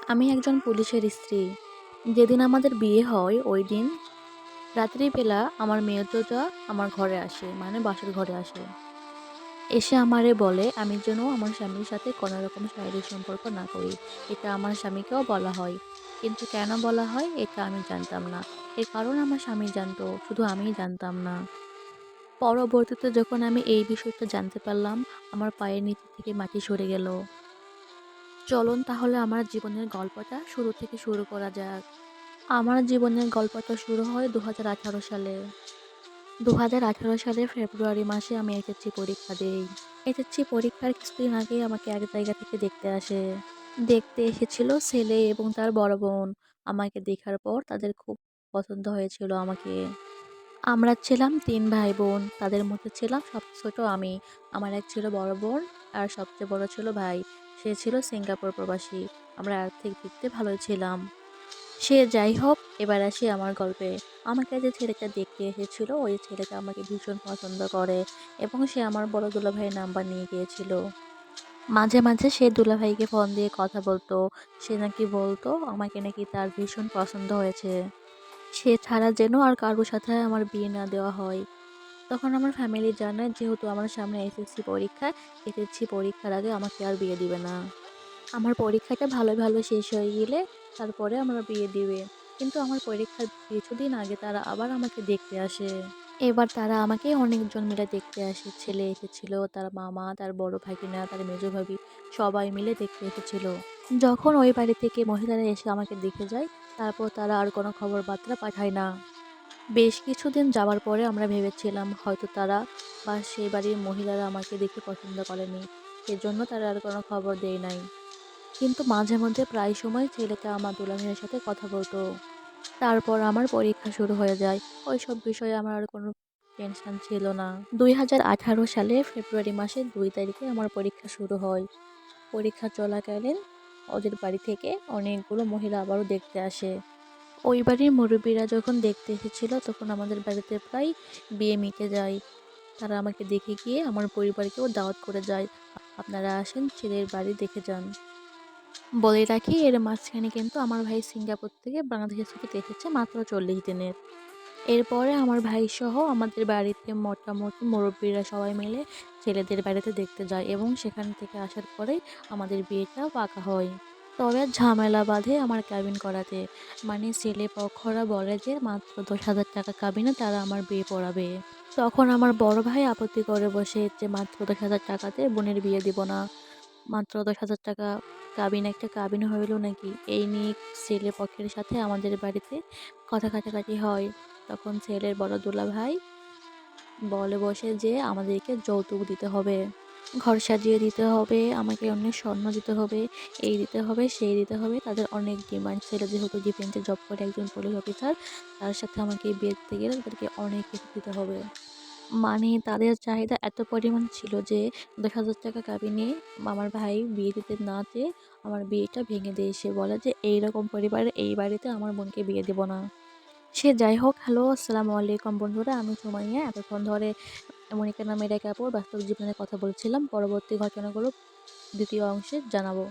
আমি একজন পুলিশের স্ত্রী। যেদিন আমাদের বিয়ে হয় ওই দিন রাত্রিবেলা আমার মেজোজা আমার ঘরে আসে, মানে বাসার ঘরে আসে। এসে আমারে বলে আমি যেন আমার স্বামীর সাথে কোনো রকম শারীরিক সম্পর্ক না করি। এটা আমার স্বামীকেও বলা হয়। কিন্তু কেন বলা হয় এটা আমি জানতাম না। এর কারণ আমার স্বামী জানতো, শুধু আমিই জানতাম না। পরবর্তীতে যখন আমি এই বিষয়টা জানতে পারলাম, আমার পায়ের নিচে থেকে মাটি সরে গেল। চলুন তাহলে আমার জীবনের গল্পটা শুরু থেকে শুরু করা যাক। আমার জীবনের গল্পটা শুরু হয় ২০১৮ সালে। ২০১৮ সালের ফেব্রুয়ারি মাসে আমি এইচএসসি পরীক্ষা দেই। এইচএসসি পরীক্ষার কিছুদিন আগেই আমাকে এক জায়গা থেকে দেখতে আসে। দেখতে এসেছিল ছেলে এবং তার বড় বোন। আমাকে দেখার পর তাদের খুব পছন্দ হয়েছিল আমাকে। আমরা ছিলাম ৩ ভাই-বোন। তাদের মধ্যে ছিলাম সবচেয়ে ছোট আমি। আমার এক ছিল বড় বোন আর সবচেয়ে বড় ছিল ভাই। সে ছিল সিঙ্গাপুর প্রবাসী। আমরা আর্থিক দিক দিয়ে ভালোই ছিলাম। সে যাই হোক, এবার আসি আমার গল্পে। আমাকে যে ছেলেটা দেখতে এসেছিল, ওই ছেলেটা আমাকে ভীষণ পছন্দ করে এবং সে আমার বড় দুলাভাইয়ের নাম্বার নিয়ে গিয়েছিল। মাঝে, মাঝে সে দুলাভাইকে ফোন দিয়ে কথা বলতো। সে নাকি বলতো আমাকে নাকি তার ভীষণ পছন্দ হয়েছে। সে ছাড়া যেন আর কারো সাথে আমার বিয়ে না দেওয়া হয়। তখন আমার ফ্যামিলি জানায় যেহেতু আমার সামনে এসএসসি পরীক্ষা, এসএসসি পরীক্ষার আগে আমাকে আর বিয়ে দিবে না। আমার পরীক্ষাটা ভালোয় ভালো শেষ হয়ে গেলে তারপরে আমরা বিয়ে দিবে। কিন্তু আমার পরীক্ষার কিছুদিন আগে তারা আবার আমাকে দেখতে আসে। এবার তারা আমাকে অনেকজন মিলে দেখতে আসে। ছেলে এসেছিল, তার মামা, তার বড় ভাগিনা, তার মেজো ভাবি সবাই মিলে দেখতে এসেছিল। যখন ওই বাড়ি থেকে মহিলারা এসে আমাকে দেখে যায়, তারপর তারা আর কোনো খবর বার্তা পাঠায় না। বেশ কিছুদিন যাওয়ার পরে আমরা ভেবেছিলাম হয়তো তারা বা সেই বাড়ির মহিলারা আমাকে দেখে পছন্দ করেনি। সেজন্য তারা আর কোনো খবর দেয় নাই। কিন্তু মাঝে মধ্যে প্রায় সময় ছেলেটা আমার দুলাভাইয়ের সাথে কথা বলতো। তারপর আমার পরীক্ষা শুরু হয়ে যায়। ওইসব বিষয়ে আমার আর কোনো টেনশন ছিল না। ২০১৮ সালে ফেব্রুয়ারি মাসের ২ তারিখে আমার পরীক্ষা শুরু হয়। পরীক্ষা চলাকালীন ওদের বাড়ি থেকে অনেকগুলো মহিলা আবারও দেখতে আসে। ওই বাড়ির মুরব্বিরা যখন দেখতে এসেছিল তখন আমাদের বাড়িতে প্রায় বিয়ে মিটে যায়। তারা আমাকে দেখে গিয়ে আমার পরিবারকেও দাওয়াত করে যায়। আপনারা আসেন, ছেলের বাড়ি দেখে যান। বলে রাখি এর মাঝখানে কিন্তু আমার ভাই সিঙ্গাপুর থেকে বাংলাদেশে ছুটিতে এসেছে মাত্র ৪০ দিনের। এরপরে আমার ভাইসহ আমাদের বাড়িতে মোটামুটি মুরব্বিরা সবাই মিলে ছেলেদের বাড়িতে দেখতে যায় এবং সেখান থেকে আসার পরেই আমাদের বিয়েটা পাকা হয়। তবে ঝামেলা বাধে আমার কাবিন করাতে। মানে ছেলে পক্ষরা বলে যে মাত্র ১০,০০০ টাকা কাবিনে তারা আমার বিয়ে পড়াবে। তখন আমার বড় ভাই আপত্তি করে বসে যে মাত্র ১০,০০০ টাকাতে বোনের বিয়ে দিব না। মাত্র ১০,০০০ টাকা কাবিন একটা কাবিন হইল নাকি? এই নিয়ে ছেলে পক্ষের সাথে আমাদের বাড়িতে কথা কাটাকাটি হয়। তখন ছেলের বড় দুলাভাই বলে বসে যে আমাদেরকে যৌতুক দিতে হবে। ঘর সাজিয়ে দিতে হবে, আমাকে অনেক স্বর্ণ দিতে হবে, এই দিতে হবে, সেই দিতে হবে। তাদের অনেক ডিমান্ড। ছেলে যেহেতু ডিফেন্সে জব করে একজন পুলিশ অফিসার, তার সাথে আমাকে বিয়ে দিতে গেলে তাদেরকে অনেক কিছু দিতে হবে। মানে তাদের চাহিদা এত পরিমাণ ছিল যে ৳১০,০০০ কাবিনে আমার ভাই বিয়ে দিতে না চেয়ে আমার বিয়েটা ভেঙে দেয়। সে বলে যে এইরকম পরিবারে এই বাড়িতে আমার বোনকে বিয়ে দেব না। সে যাই হোক, হ্যালো আসসালামু আলাইকুম বন্ধুরা, আমি সুমাইয়া। এতক্ষণ ধরে মনিকা নামের এক আপুর বাস্তব জীবনের কথা বলছিলাম। পরবর্তী ঘটনাগুলো ২য় অংশে জানাবো।